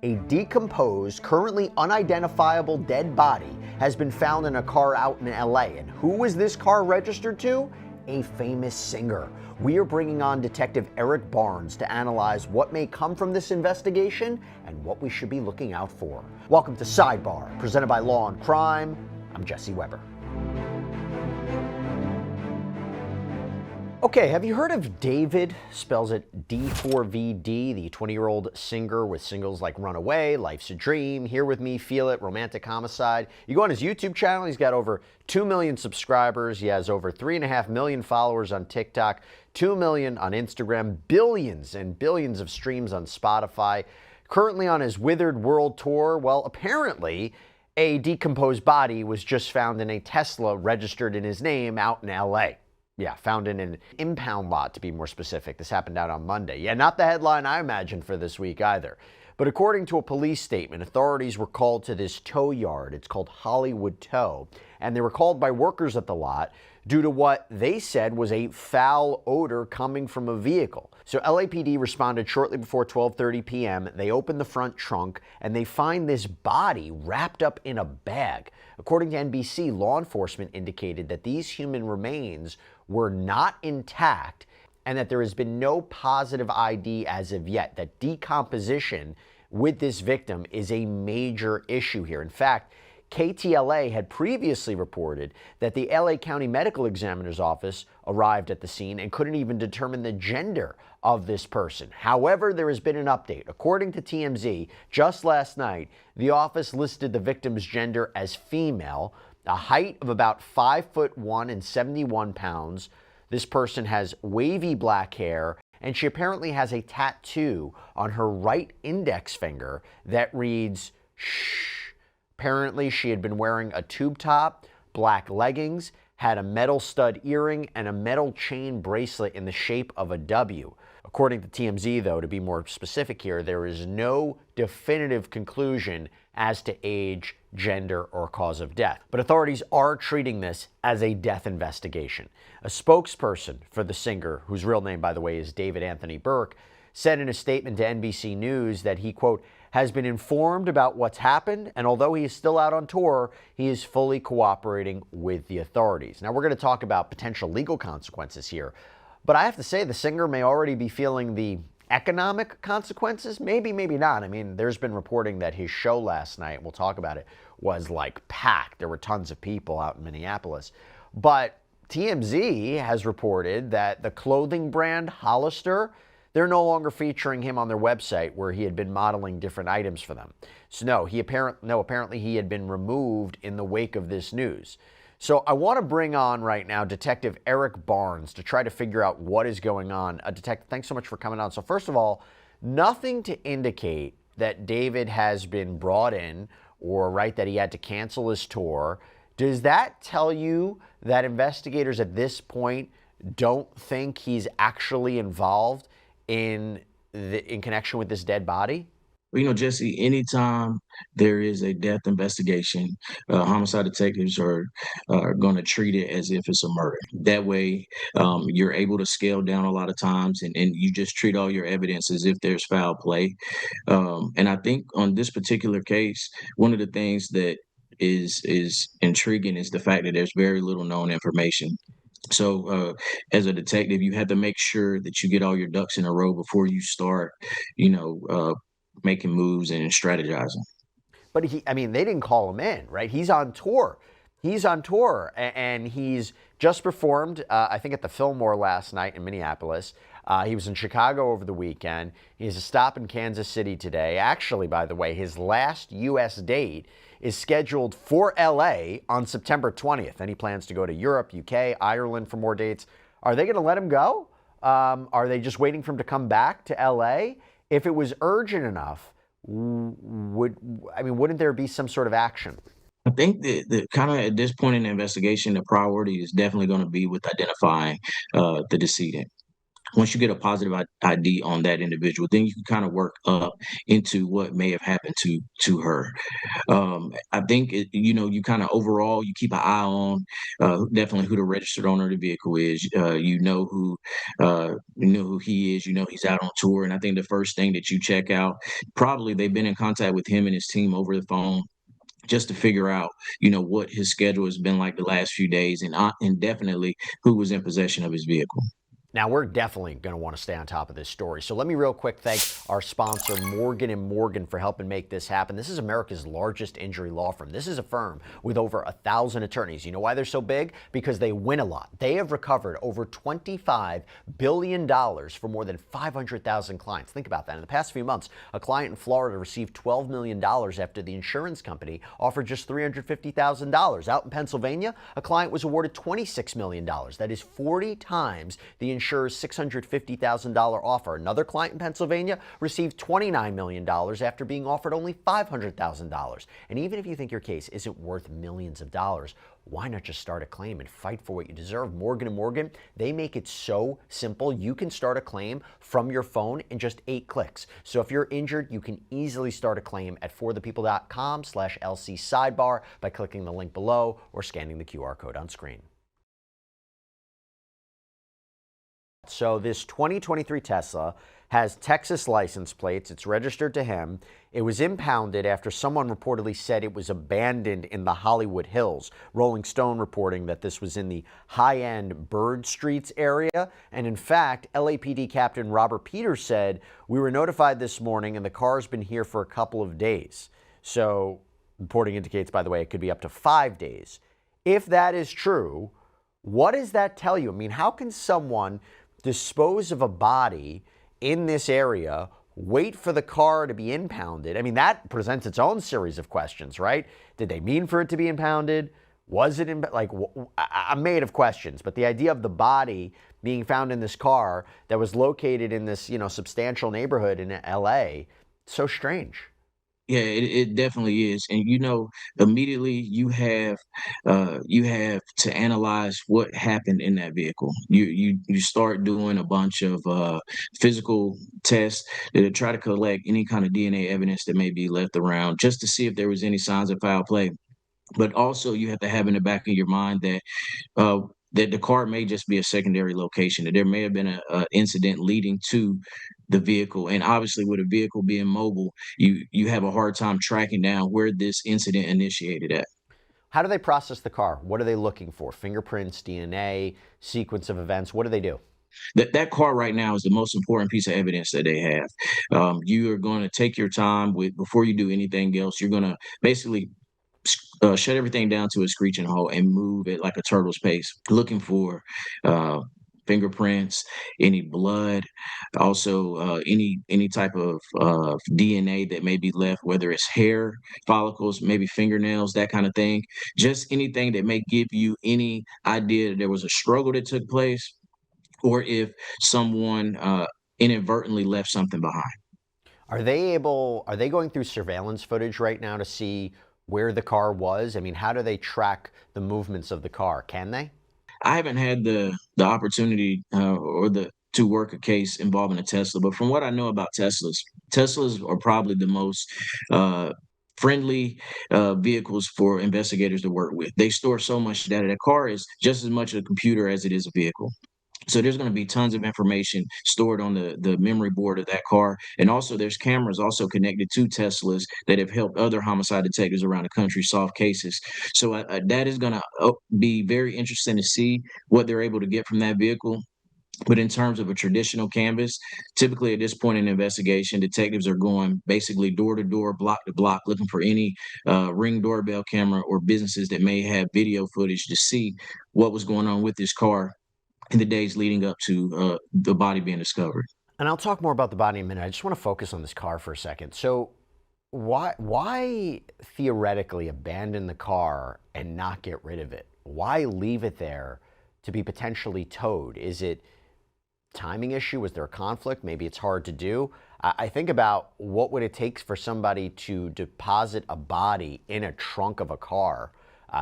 A decomposed, currently unidentifiable dead body has been found in a car out in LA. And who was this car registered to? A famous singer. We are bringing on Detective Eric Barnes to analyze what may come from this investigation and what we should be looking out for. Welcome to Sidebar, presented by Law&Crime. I'm Jesse Weber. Okay, have you heard of David, spells it D4VD, the 20-year-old singer with singles like Runaway, Life's a Dream, Here With Me, Feel It, Romantic Homicide? You go on his YouTube channel, he's got over 2 million subscribers, he has over 3.5 million followers on TikTok, 2 million on Instagram, billions and billions of streams on Spotify. Currently on his Withered World Tour, well, apparently a decomposed body was just found in a Tesla registered in his name out in LA. Yeah, found in an impound lot, to be more specific. This happened out on Monday. Yeah, not the headline I imagined for this week either. But according to a police statement, authorities were called to this tow yard. It's called Hollywood Tow. And they were called by workers at the lot due to what they said was a foul odor coming from a vehicle. So LAPD responded shortly before 12:30 p.m. They opened the front trunk and they find this body wrapped up in a bag. According to NBC, law enforcement indicated that these human remains were not intact and that there has been no positive ID as of yet, that decomposition with this victim is a major issue here. In fact, KTLA had previously reported that the LA County Medical Examiner's Office arrived at the scene and couldn't even determine the gender of this person. However, there has been an update. According to TMZ, just last night, the office listed the victim's gender as female, a height of about 5'1" and 71 pounds. This person has wavy black hair, and she apparently has a tattoo on her right index finger that reads, "Shh." Apparently, she had been wearing a tube top, black leggings, had a metal stud earring, and a metal chain bracelet in the shape of a W. According to TMZ, though, to be more specific here, there is no definitive conclusion as to age, gender, or cause of death. But authorities are treating this as a death investigation. A spokesperson for the singer, whose real name, by the way, is David Anthony Burke, said in a statement to NBC News that he, quote, has been informed about what's happened, and although he is still out on tour, he is fully cooperating with the authorities. Now, we're going to talk about potential legal consequences here, but I have to say the singer may already be feeling the economic consequences. Maybe, maybe not. I mean, there's been reporting that his show last night, we'll talk about it, was like packed. There were tons of people out in Minneapolis. But TMZ has reported that the clothing brand Hollister, they're no longer featuring him on their website where he had been modeling different items for them. So apparently he had been removed in the wake of this news. So I want to bring on right now Detective Eric Barnes to try to figure out what is going on. Detective, thanks so much for coming on. So first of all, nothing to indicate that David has been brought in or that he had to cancel his tour. Does that tell you that investigators at this point don't think he's actually involved in connection with this dead body? Well, Jesse, anytime there is a death investigation, homicide detectives are going to treat it as if it's a murder. That way, you're able to scale down a lot of times, and you just treat all your evidence as if there's foul play. And I think on this particular case, one of the things that is intriguing is the fact that there's very little known information. So, as a detective, you have to make sure that you get all your ducks in a row before you start, making moves and strategizing. But they didn't call him in, right? He's on tour. And he's just performed, I think, at the Fillmore last night in Minneapolis. He was in Chicago over the weekend. He has a stop in Kansas City today. Actually, by the way, his last U.S. date is scheduled for L.A. on September 20th. And he plans to go to Europe, UK, Ireland for more dates. Are they going to let him go? Are they just waiting for him to come back to L.A.? If it was urgent enough, wouldn't there be some sort of action? I think that kind of at this point in the investigation, the priority is definitely going to be with identifying the decedent. Once you get a positive ID on that individual, then you can kind of work up into what may have happened to her. I think you kind of overall you keep an eye on definitely who the registered owner of the vehicle is. You know who he is. You know he's out on tour, and I think the first thing that you check out, probably they've been in contact with him and his team over the phone, just to figure out, what his schedule has been like the last few days, and definitely who was in possession of his vehicle. Now, we're definitely going to want to stay on top of this story. So let me real quick thank our sponsor, Morgan & Morgan, for helping make this happen. This is America's largest injury law firm. This is a firm with over 1,000 attorneys. You know why they're so big? Because they win a lot. They have recovered over $25 billion for more than 500,000 clients. Think about that. In the past few months, a client in Florida received $12 million after the insurance company offered just $350,000. Out in Pennsylvania, a client was awarded $26 million. That is 40 times the insurer's $650,000 offer. Another client in Pennsylvania received $29 million after being offered only $500,000. And even if you think your case isn't worth millions of dollars, why not just start a claim and fight for what you deserve? Morgan & Morgan, they make it so simple. You can start a claim from your phone in just 8 clicks. So if you're injured, you can easily start a claim at forthepeople.com/LC Sidebar by clicking the link below or scanning the QR code on screen. So this 2023 Tesla has Texas license plates. It's registered to him. It was impounded after someone reportedly said it was abandoned in the Hollywood Hills. Rolling Stone reporting that this was in the high-end Bird Streets area. And in fact, LAPD Captain Robert Peters said, "We were notified this morning and the car's been here for a couple of days." So reporting indicates, by the way, it could be up to 5 days. If that is true, what does that tell you? I mean, how can someone dispose of a body in this area, wait for the car to be impounded? I mean, that presents its own series of questions, right? Did they mean for it to be impounded? Was it I'm made of questions, but the idea of the body being found in this car that was located in this, substantial neighborhood in LA, so strange. Yeah, it definitely is. And immediately you have to analyze what happened in that vehicle. You start doing a bunch of physical tests to try to collect any kind of DNA evidence that may be left around, just to see if there was any signs of foul play. But also you have to have in the back of your mind uh, that the car may just be a secondary location, that there may have been a incident leading to the vehicle. And obviously, with a vehicle being mobile, you have a hard time tracking down where this incident initiated at. How do they process the car? What are they looking for? Fingerprints, DNA, sequence of events? What do they do? That car right now is the most important piece of evidence that they have. You are going to take your time with before you do anything else. You're going to basically shut everything down to a screeching halt and move at like a turtle's pace, looking for uh, fingerprints, any blood, also any type of DNA that may be left, whether it's hair follicles, maybe fingernails, that kind of thing. Just anything that may give you any idea that there was a struggle that took place, or if someone inadvertently left something behind. Are they going through surveillance footage right now to see where the car was? I mean, how do they track the movements of the car? Can they? I haven't had the opportunity or the to work a case involving a Tesla, but from what I know about Teslas are probably the most uh, friendly vehicles for investigators to work with. They store so much data. A car is just as much a computer as it is a vehicle. So there's going to be tons of information stored on the memory board of that car. And also there's cameras also connected to Teslas that have helped other homicide detectives around the country solve cases. So that is going to be very interesting to see what they're able to get from that vehicle. But in terms of a traditional canvas, typically at this point in the investigation, detectives are going basically door to door, block to block, looking for any Ring doorbell camera or businesses that may have video footage to see what was going on with this car in the days leading up to the body being discovered. And I'll talk more about the body in a minute. I just want to focus on this car for a second. So why theoretically abandon the car and not get rid of it? Why leave it there to be potentially towed? Is it timing issue? Was there a conflict? Maybe it's hard to do. I think about what would it take for somebody to deposit a body in a trunk of a car.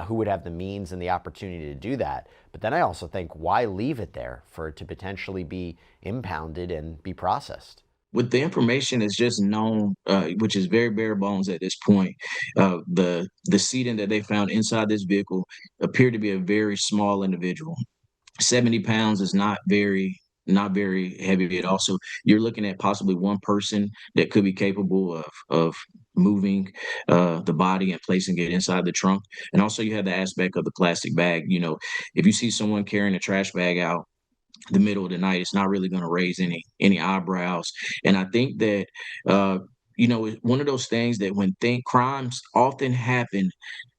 who would have the means and the opportunity to do that. But then I also think, why leave it there for it to potentially be impounded and be processed? With the information that's just known, which is very bare bones at this point, the seating that they found inside this vehicle appeared to be a very small individual. 70 pounds is not very heavy at all. So you're looking at possibly one person that could be capable of moving the body and placing it inside the trunk. And also you have the aspect of the plastic bag. If you see someone carrying a trash bag out the middle of the night, it's not really going to raise any eyebrows. And I think that it's one of those things that when think crimes often happen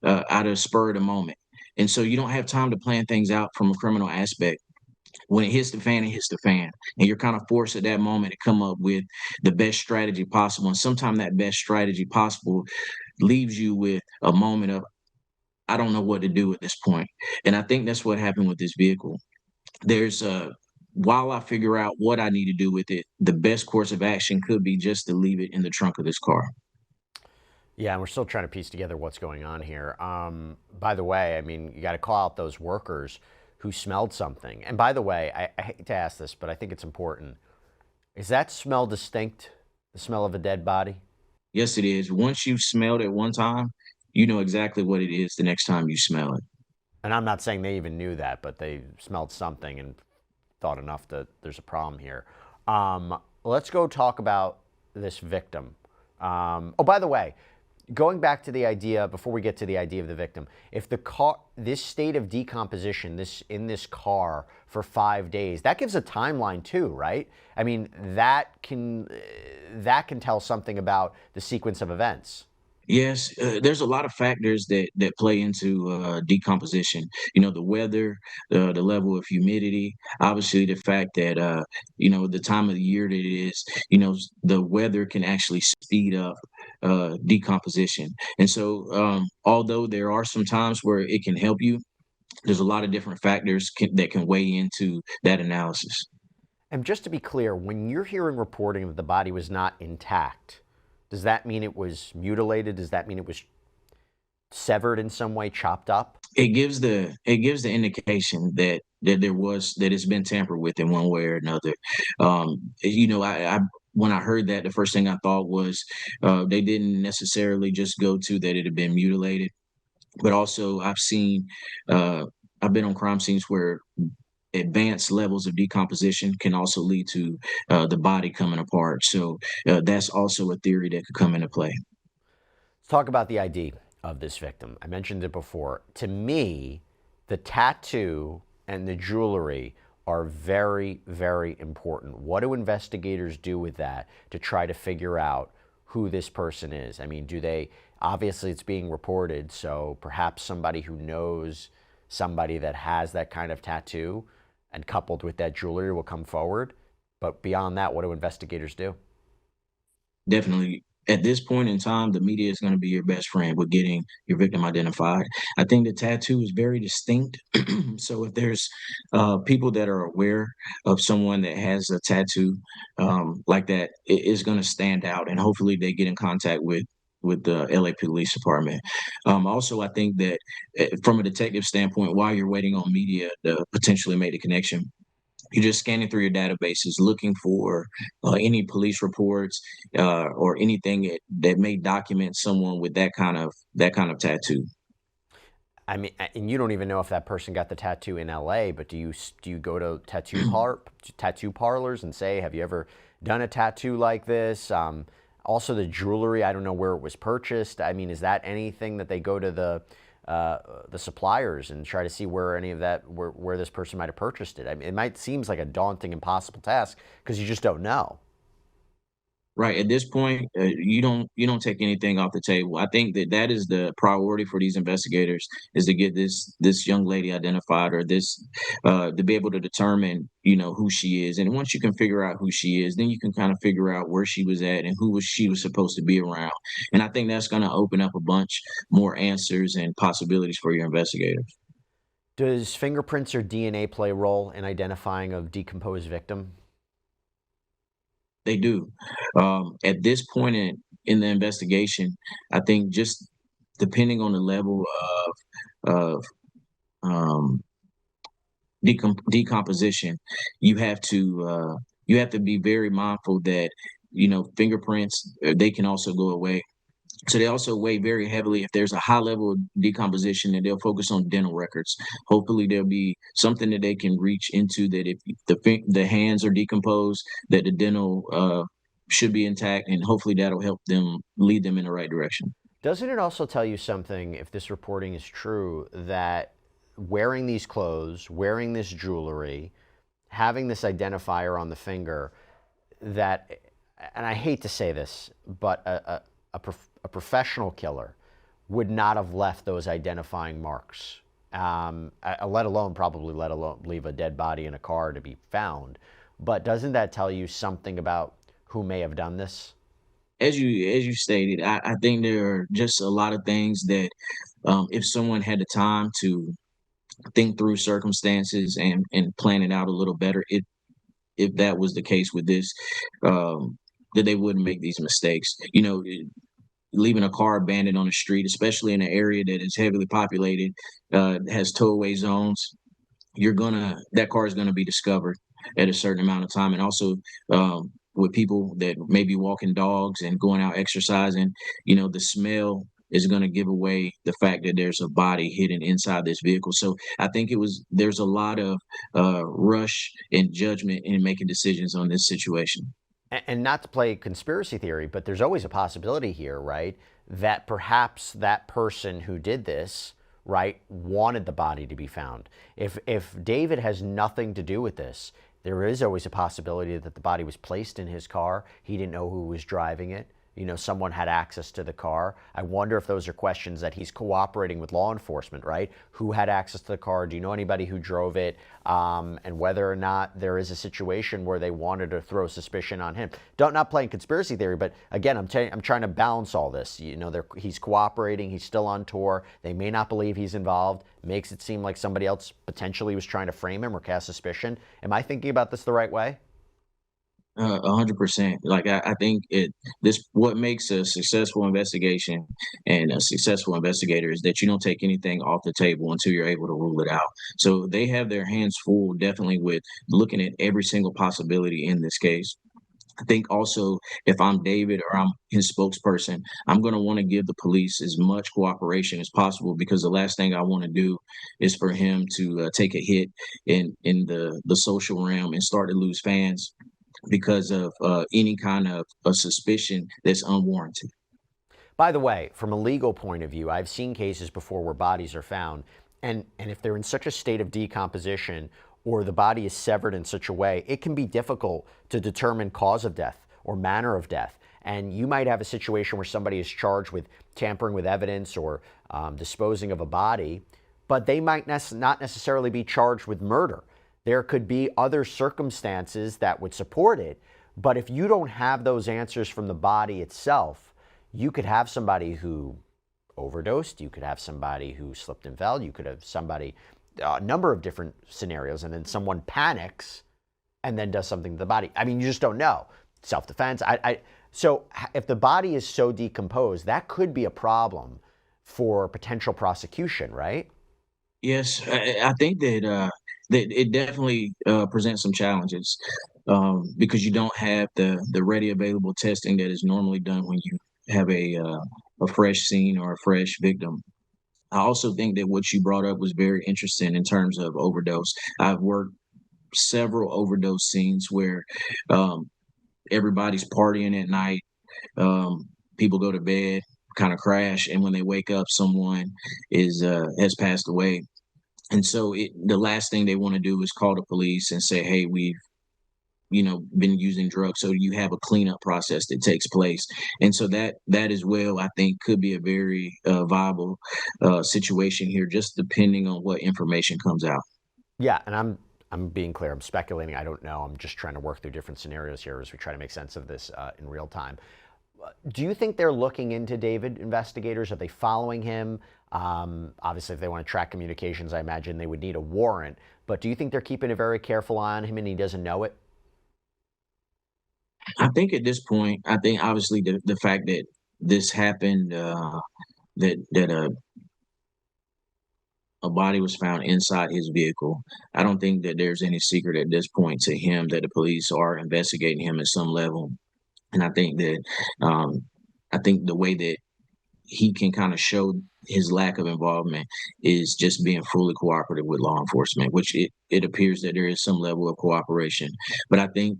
out of spur of the moment. And so you don't have time to plan things out from a criminal aspect. When it hits the fan, it hits the fan. And you're kind of forced at that moment to come up with the best strategy possible. And sometimes that best strategy possible leaves you with a moment of, I don't know what to do at this point. And I think that's what happened with this vehicle. There's while I figure out what I need to do with it, the best course of action could be just to leave it in the trunk of this car. Yeah, and we're still trying to piece together what's going on here. By the way, I mean, you got to call out those workers who smelled something. And by the way, I hate to ask this, but I think it's important. Is that smell distinct? The smell of a dead body? Yes, it is. Once you've smelled it one time, you know exactly what it is the next time you smell it. And I'm not saying they even knew that, but they smelled something and thought enough that there's a problem here. Let's go talk about this victim. Oh, by the way, going back to the idea before we get to the idea of the victim, if the car, this state of decomposition, this in this car for 5 days, that gives a timeline too, right? I mean, that can tell something about the sequence of events. Yes, there's a lot of factors that play into decomposition. The weather, the level of humidity, obviously the fact that the time of the year that it is. The weather can actually speed up decomposition. And so, although there are some times where it can help you, there's a lot of different factors that can weigh into that analysis. And just to be clear, when you're hearing reporting that the body was not intact, does that mean it was mutilated? Does that mean it was severed in some way, chopped up? It gives the indication that it's been tampered with in one way or another. I when I heard that, the first thing I thought was they didn't necessarily just go to that it had been mutilated, but also uh, I've been on crime scenes where advanced levels of decomposition can also lead to the body coming apart. So that's also a theory that could come into play. Let's talk about the ID of this victim. I mentioned it before. To me, the tattoo and the jewelry are very, very important. What do investigators do with that to try to figure out who this person is? I mean, do they, obviously it's being reported, so perhaps somebody who knows somebody that has that kind of tattoo and coupled with that jewelry will come forward. But beyond that, what do investigators do? Definitely. At this point in time, the media is going to be your best friend with getting your victim identified. I think the tattoo is very distinct. So if there's people that are aware of someone that has a tattoo like that, it is going to stand out, and hopefully they get in contact with the LA Police Department. Also, I think that from a detective standpoint, while you're waiting on media to potentially make the connection, you're just scanning through your databases, looking for any police reports or anything that may document someone with that kind of tattoo. I mean, and you don't even know if that person got the tattoo in LA, but do you go to tattoo parlors and say, have you ever done a tattoo like this? Also, the jewelry, I don't know where it was purchased. I mean, is that anything that they go to the suppliers and try to see where any of that where this person might have purchased it? I mean, it might seems like a daunting, impossible task because you just don't know. Right. At this point, you don't take anything off the table. I think that is the priority for these investigators is to get this young lady identified, or this to be able to determine who she is. And once you can figure out who she is, then you can kind of figure out where she was at and she was supposed to be around. And I think that's going to open up a bunch more answers and possibilities for your investigators. Does fingerprints or DNA play a role in identifying a decomposed victim? They do. At this point in the investigation, I think just depending on the level of um, decomposition, you have to be very mindful that fingerprints, they can also go away. So they also weigh very heavily if there's a high level of decomposition, and they'll focus on dental records. Hopefully, there'll be something that they can reach into, that if the hands are decomposed, that the dental should be intact, and hopefully that'll help them lead them in the right direction. Doesn't it also tell you something, if this reporting is true, that wearing these clothes, wearing this jewelry, having this identifier on the finger, that, and I hate to say this, but a professional killer would not have left those identifying marks, let alone probably let alone leave a dead body in a car to be found. But doesn't that tell you something about who may have done this? As you stated, I think there are just a lot of things that, if someone had the time to think through circumstances and plan it out a little better, if that was the case with this, that they wouldn't make these mistakes. Leaving a car abandoned on the street, especially in an area that is heavily populated, has towaway zones, that car is gonna be discovered at a certain amount of time. And also, with people that may be walking dogs and going out exercising, the smell is going to give away the fact that there's a body hidden inside this vehicle. So I think there's a lot of rush and judgment in making decisions on this situation. And not to play conspiracy theory, but there's always a possibility here, right? That perhaps that person who did this, right, wanted the body to be found. If David has nothing to do with this, there is always a possibility that the body was placed in his car. He didn't know who was driving it. Someone had access to the car. I wonder if those are questions that he's cooperating with law enforcement, right? Who had access to the car? Do you know anybody who drove it? And whether or not there is a situation where they wanted to throw suspicion on him. Not playing conspiracy theory, but again, I'm trying to balance all this. He's cooperating. He's still on tour. They may not believe he's involved. Makes it seem like somebody else potentially was trying to frame him or cast suspicion. Am I thinking about this the right way? 100%. Like I think what makes a successful investigation and a successful investigator is that you don't take anything off the table until you're able to rule it out. So they have their hands full, definitely, with looking at every single possibility in this case. I think also, if I'm David or I'm his spokesperson, I'm going to want to give the police as much cooperation as possible, because the last thing I want to do is for him to take a hit in the social realm and start to lose fans because of any kind of a suspicion that's unwarranted. By the way, from a legal point of view, I've seen cases before where bodies are found, and if they're in such a state of decomposition or the body is severed in such a way, it can be difficult to determine cause of death or manner of death. And you might have a situation where somebody is charged with tampering with evidence or disposing of a body, but they might not necessarily be charged with murder. There could be other circumstances that would support it. But if you don't have those answers from the body itself, you could have somebody who overdosed, you could have somebody who slipped and fell, you could have somebody, a number of different scenarios, and then someone panics and then does something to the body. I mean, you just don't know. Self-defense. So if the body is so decomposed, that could be a problem for potential prosecution, right? Yes, I think that it definitely presents some challenges, because you don't have the ready available testing that is normally done when you have a fresh scene or a fresh victim. I also think that what you brought up was very interesting in terms of overdose. I've worked several overdose scenes where um, everybody's partying at night. People go to bed, kind of crash, and when they wake up, someone is has passed away. And so the last thing they want to do is call the police and say, "Hey, we've been using drugs." So you have a cleanup process that takes place, and so that as well, I think, could be a very viable situation here, just depending on what information comes out. Yeah, and I'm being clear. I'm speculating. I don't know. I'm just trying to work through different scenarios here as we try to make sense of this in real time. Do you think they're looking into David, investigators? Are they following him? Obviously, if they want to track communications, I imagine they would need a warrant. But do you think they're keeping a very careful eye on him and he doesn't know it? I think at this point, I think obviously the fact that this happened, that a body was found inside his vehicle. I don't think that there's any secret at this point to him that the police are investigating him at some level. And um, I think the way that he can kind of show his lack of involvement is just being fully cooperative with law enforcement, which it appears that there is some level of cooperation. But I think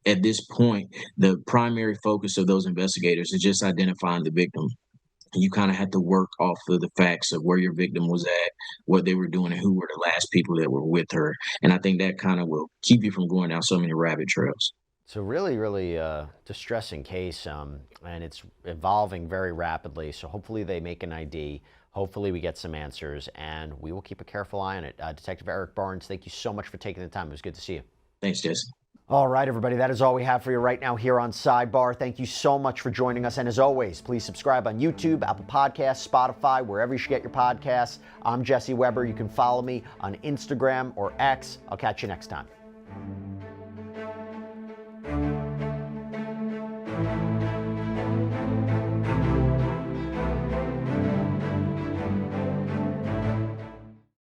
at this point, the primary focus of those investigators is just identifying the victim. You kind of have to work off of the facts of where your victim was at, what they were doing, and who were the last people that were with her. And I think that kind of will keep you from going down so many rabbit trails. So really, really distressing case, and it's evolving very rapidly. So hopefully they make an ID. Hopefully we get some answers, and we will keep a careful eye on it. Detective Eric Barnes, thank you so much for taking the time. It was good to see you. Thanks, Jesse. All right, everybody, that is all we have for you right now here on Sidebar. Thank you so much for joining us. And as always, please subscribe on YouTube, Apple Podcasts, Spotify, wherever you should get your podcasts. I'm Jesse Weber. You can follow me on Instagram or X. I'll catch you next time.